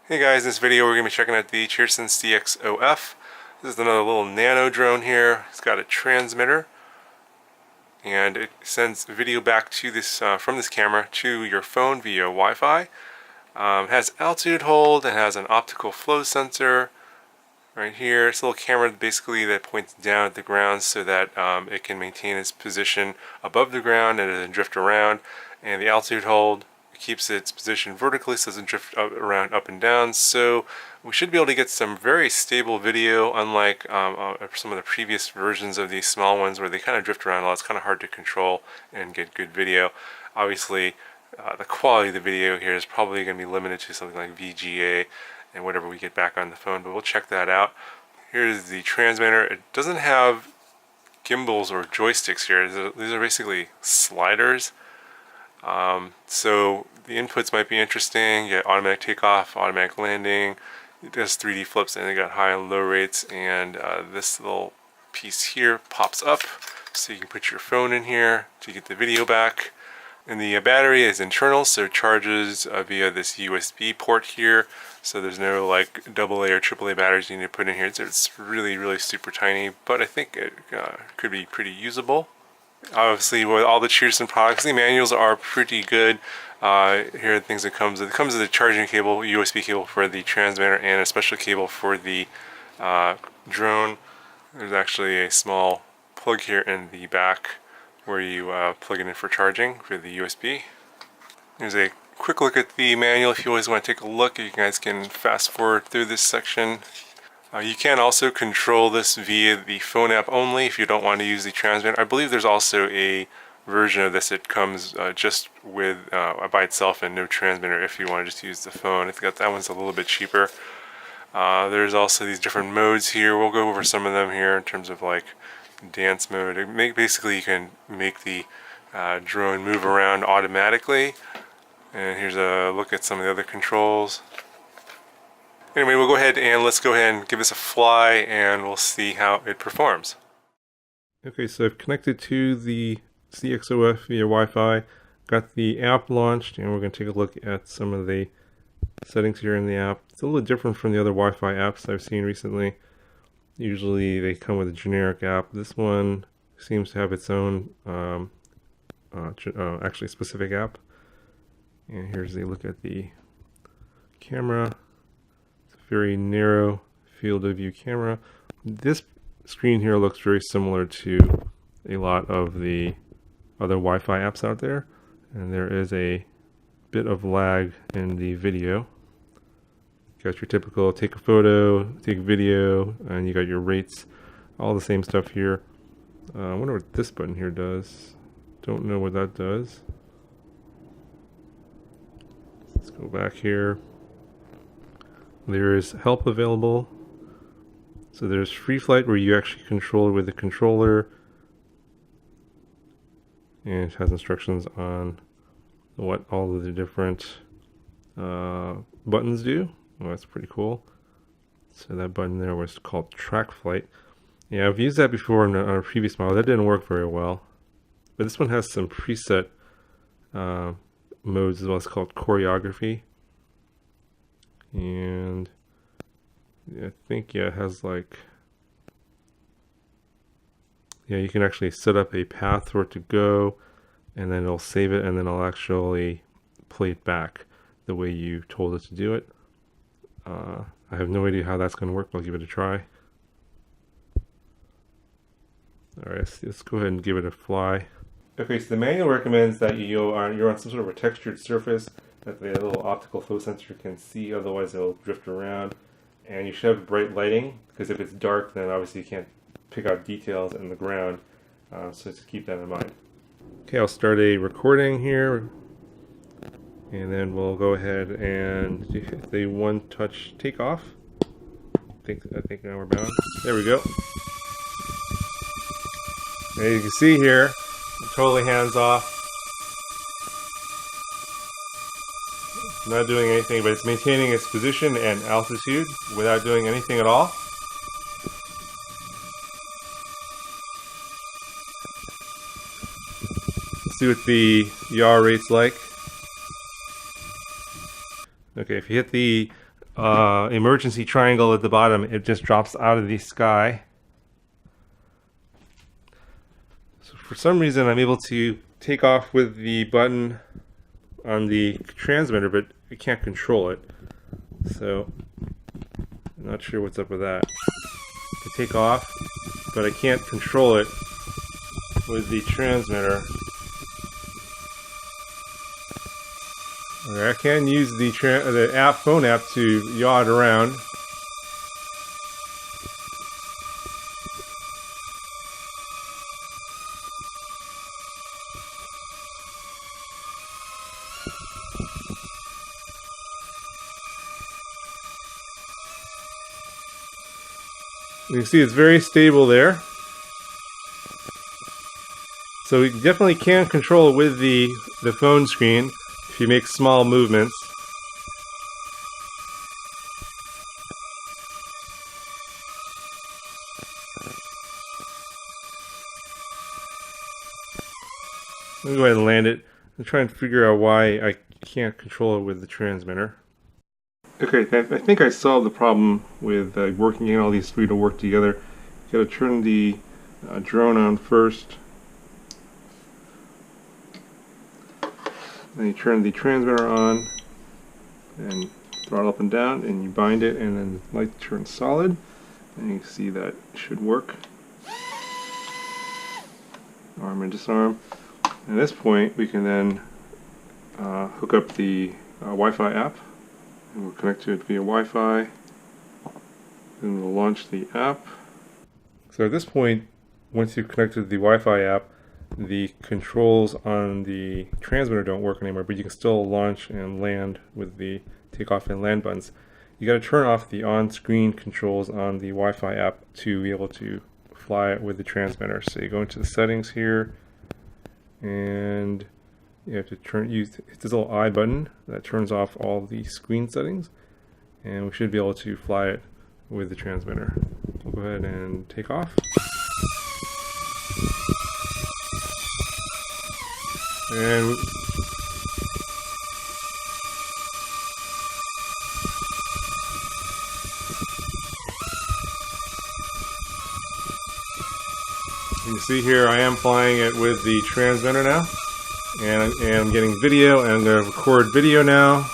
Hey guys, in this video we're going to be checking out the Cheerson CX-OF. This is another little nano drone here. It's got a transmitter and it sends video back to this from this camera to your phone via Wi-Fi. It has altitude hold, it has an optical flow sensor right here. It's a little camera basically that points down at the ground so that it can maintain its position above the ground and it doesn't drift around. And the altitude hold keeps its position vertically so it doesn't drift around up and down. So we should be able to get some very stable video, unlike some of the previous versions of these small ones where they kind of drift around a lot. It's kind of hard to control and get good video. Obviously the quality of the video here is probably going to be limited to something like VGA and whatever we get back on the phone, but we'll check that out. Here's the transmitter. It doesn't have gimbals or joysticks here. These are basically sliders. So the inputs might be interesting. You get automatic takeoff, automatic landing. It does 3D flips, and they got high and low rates. And this little piece here pops up, so you can put your phone in here to get the video back. And the battery is internal, so it charges via this USB port here. So there's no like AA or AAA batteries you need to put in here. It's really super tiny, but I think it could be pretty usable. Obviously, with all the Cheerson products, the manuals are pretty good. Here are the things that comes. It comes with a charging cable, USB cable for the transmitter, and a special cable for the drone. There's actually a small plug here in the back where you plug it in for charging for the USB. There's a quick look at the manual. If you always want to take a look, you guys can fast forward through this section. You can also control this via the phone app only if you don't want to use the transmitter. I believe there's also a version of this that comes just with by itself and no transmitter if you want to just use the phone. I think that one's a little bit cheaper. There's also these different modes here. We'll go over some of them here in terms of like dance mode. Basically you can make the drone move around automatically. And here's a look at some of the other controls. Anyway, we'll go ahead and give this a fly and we'll see how it performs. Okay, so I've connected to the CX-OF via Wi-Fi, got the app launched, and we're going to take a look at some of the settings here in the app. It's a little different from the other Wi-Fi apps I've seen recently. Usually they come with a generic app. This one seems to have its own actually specific app. And here's a look at the camera. Very narrow field of view camera. This screen here looks very similar to a lot of the other Wi-Fi apps out there, and there is a bit of lag in the video. You got your typical take a photo, take video, and you got your rates, all the same stuff here. I wonder what this button here does. Don't know what that does. Let's go back here. There is help available. So there's free flight where you actually control it with the controller, and it has instructions on what all of the different buttons do. Well, that's pretty cool. So that button there was called track flight. Yeah, I've used that before on a previous model. That didn't work very well. But this one has some preset modes as well. It's called Choreography. And I think, yeah, it has like, yeah, you can actually set up a path for it to go, and then it'll save it, and then it'll actually play it back the way you told it to do it. I have no idea how that's going to work, but I'll give it a try. Alright, let's go ahead and give it a fly. Okay, so the manual recommends that you're on some sort of a textured surface that the little optical flow sensor can see, otherwise it'll drift around. And you should have bright lighting, because if it's dark, then obviously you can't pick out details in the ground, so just keep that in mind. Okay, I'll start a recording here, and then we'll go ahead and do the one-touch takeoff. I think now we're bound. There we go. As you can see here, totally hands off. Not doing anything, but it's maintaining its position and altitude without doing anything at all. Let's see what the yaw rate's like. Okay, if you hit the emergency triangle at the bottom, it just drops out of the sky. So for some reason I'm able to take off with the button on the transmitter, but I can't control it. So I'm not sure what's up with that. I take off, but I can't control it with the transmitter. I can use the phone app to yaw it around. You can see it's very stable there. So you definitely can control it with the phone screen if you make small movements. Let me go ahead and land it and try and figure out why I can't control it with the transmitter. Okay, I think I solved the problem with working in all these three to work together. You got to turn the drone on first. Then you turn the transmitter on and throttle up and down, and you bind it, and then the light turns solid, and you can see that should work. Arm and disarm. At this point we can then hook up the Wi-Fi app, and we'll connect to it via Wi-Fi. Then we'll launch the app. So at this point, once you've connected the Wi-Fi app, the controls on the transmitter don't work anymore, but you can still launch and land with the takeoff and land buttons. You got to turn off the on-screen controls on the Wi-Fi app to be able to fly it with the transmitter. So you go into the settings here, and you have to hit this little I button that turns off all the screen settings, and we should be able to fly it with the transmitter. We'll go ahead and take off. And you can see here I am flying it with the transmitter now, and I'm getting video, and I'm going to record video now.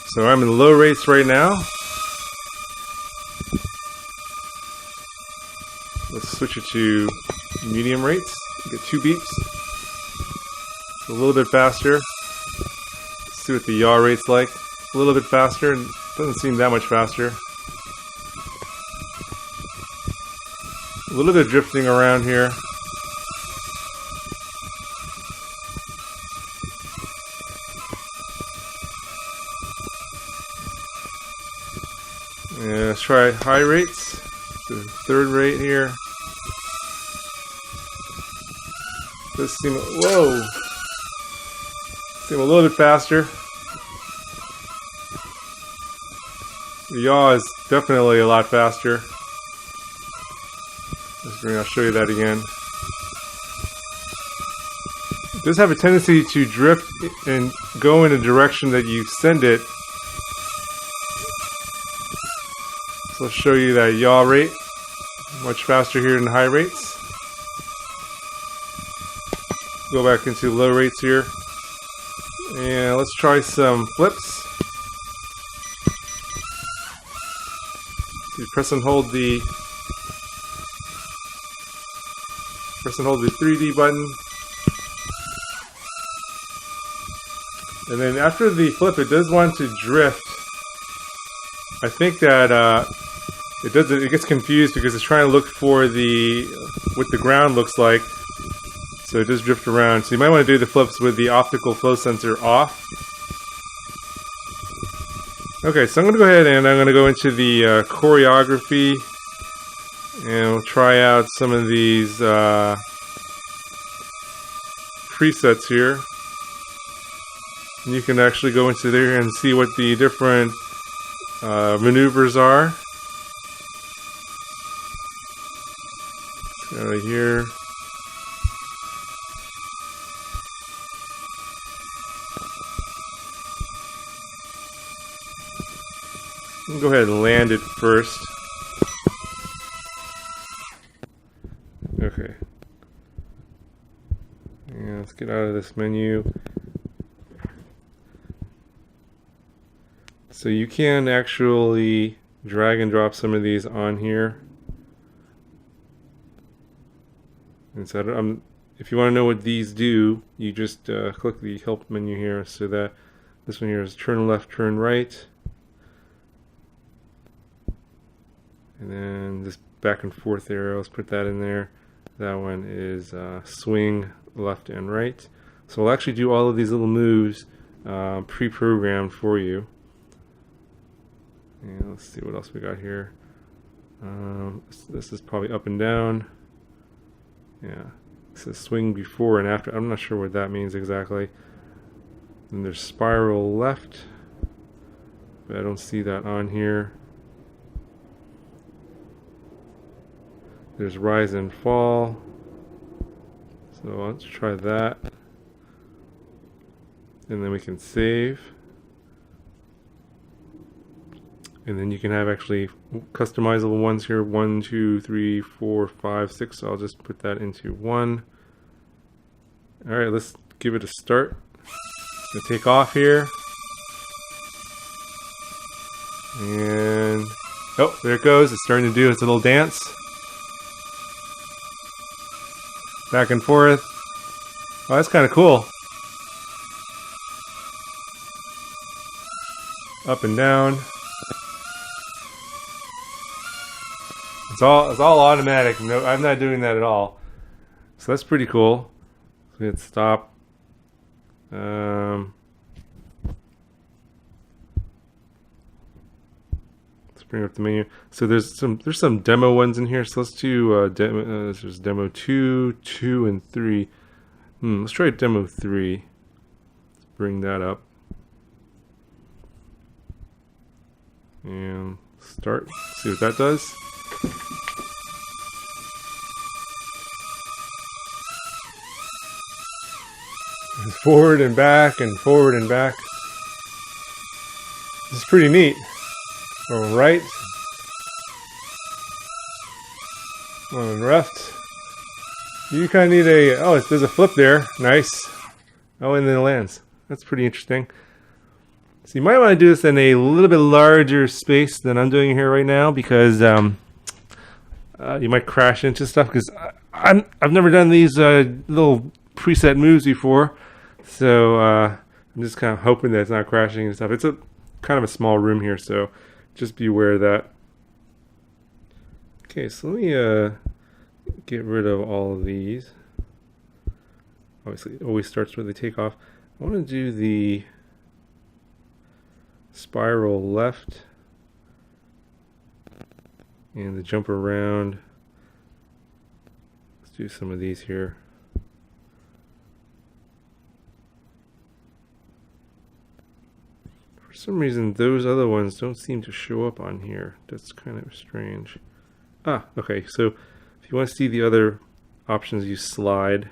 So I'm in low rates right now. Let's switch it to medium rates. Get 2 beeps. It's a little bit faster. Let's see what the yaw rate's like. A little bit faster. Doesn't seem that much faster. A little bit of drifting around here. And let's try high rates. The third rate here. Does seem seem a little bit faster. The yaw is definitely a lot faster. I'll show you that again. It does have a tendency to drift and go in a direction that you send it. So let's show you that yaw rate. Much faster here than high rates. Go back into low rates here. And let's try some flips. So you press and hold the 3D button. And then after the flip, it does want to drift. I think that it gets confused because it's trying to look for what the ground looks like. So it does drift around. So you might want to do the flips with the optical flow sensor off. Okay, so I'm going to go ahead and I'm going to go into the choreography, and we'll try out some of these presets here. And you can actually go into there and see what the different maneuvers are. Right here. Go ahead and land it first. Okay. Yeah, let's get out of this menu. So you can actually drag and drop some of these on here. And so if you want to know what these do, you just click the help menu here. So that this one here is turn left, turn right. And then this back and forth arrows, put that in there. That one is swing left and right. So we'll actually do all of these little moves pre-programmed for you. And let's see what else we got here. This is probably up and down. Yeah, it says swing before and after. I'm not sure what that means exactly. Then there's spiral left, but I don't see that on here. There's rise and fall. So let's try that. And then we can save. And then you can have actually customizable ones here. 1, 2, 3, 4, 5, 6. So I'll just put that into 1. Alright, let's give it a start. It's going to take off here. And oh, there it goes. It's starting to do its little dance. Back and forth. Oh, that's kind of cool. Up and down. It's all automatic. No, I'm not doing that at all. So that's pretty cool. So we hit stop. Let's bring up the menu. So there's some demo ones in here. So let's do there's demo 2, 2, and 3. Let's try demo 3. Let's bring that up. And start. See what that does. Forward and back and forward and back. This is pretty neat. Going right. Going left. You kind of need a... Oh, there's a flip there. Nice. Oh, and then it lands. That's pretty interesting. So you might want to do this in a little bit larger space than I'm doing here right now, because you might crash into stuff, because I've never done these little preset moves before. So I'm just kind of hoping that it's not crashing and stuff. It's a kind of a small room here, so just be aware of that. Okay, so let me get rid of all of these. Obviously, it always starts with the takeoff. I want to do the spiral left and the jump around. Let's do some of these here. For some reason, those other ones don't seem to show up on here. That's kind of strange. Ah, okay. So if you want to see the other options, you slide,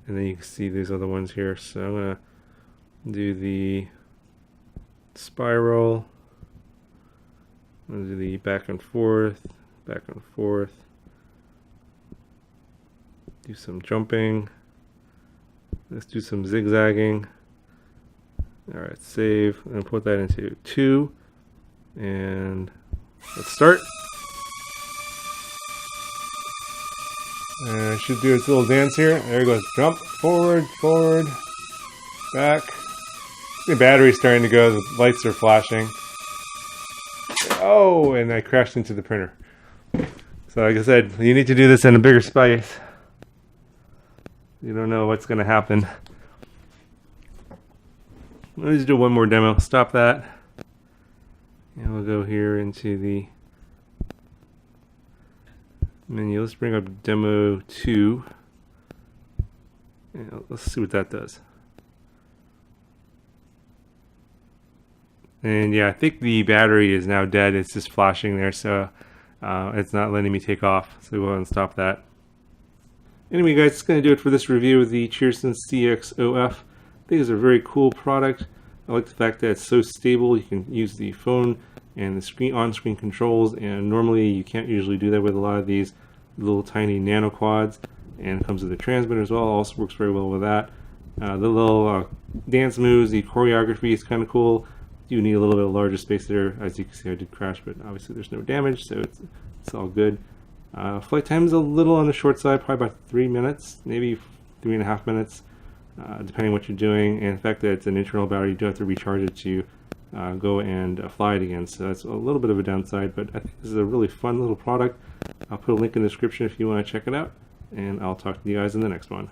and then you can see these other ones here. So I'm going to do the spiral. I'm going to do the back and forth, back and forth. Do some jumping. Let's do some zigzagging. Alright, save, and put that into 2, and let's start. And it should do its little dance here. There it goes. Jump, forward, forward, back. The battery's starting to go, the lights are flashing. Oh, and I crashed into the printer. So like I said, you need to do this in a bigger space. You don't know what's going to happen. Let's do one more demo. Stop that. And we'll go here into the menu. Let's bring up demo 2. And let's see what that does. And yeah, I think the battery is now dead. It's just flashing there, so it's not letting me take off. So we'll go ahead and stop that. Anyway, guys, it's going to do it for this review of the Cheerson CX-OF. I think it's a very cool product. I like the fact that it's so stable. You can use the phone and the on-screen controls, and normally you can't usually do that with a lot of these little tiny nano quads. And it comes with a transmitter as well. Also works very well with that. The little dance moves, the choreography is kind of cool. You need a little bit of larger space there. As you can see, I did crash, but obviously there's no damage, so it's all good. Flight time is a little on the short side, probably about 3 minutes, maybe 3.5 minutes, depending on what you're doing. And the fact that it's an internal battery, you do have to recharge it to go and fly it again. So that's a little bit of a downside, but I think this is a really fun little product. I'll put a link in the description if you want to check it out, and I'll talk to you guys in the next one.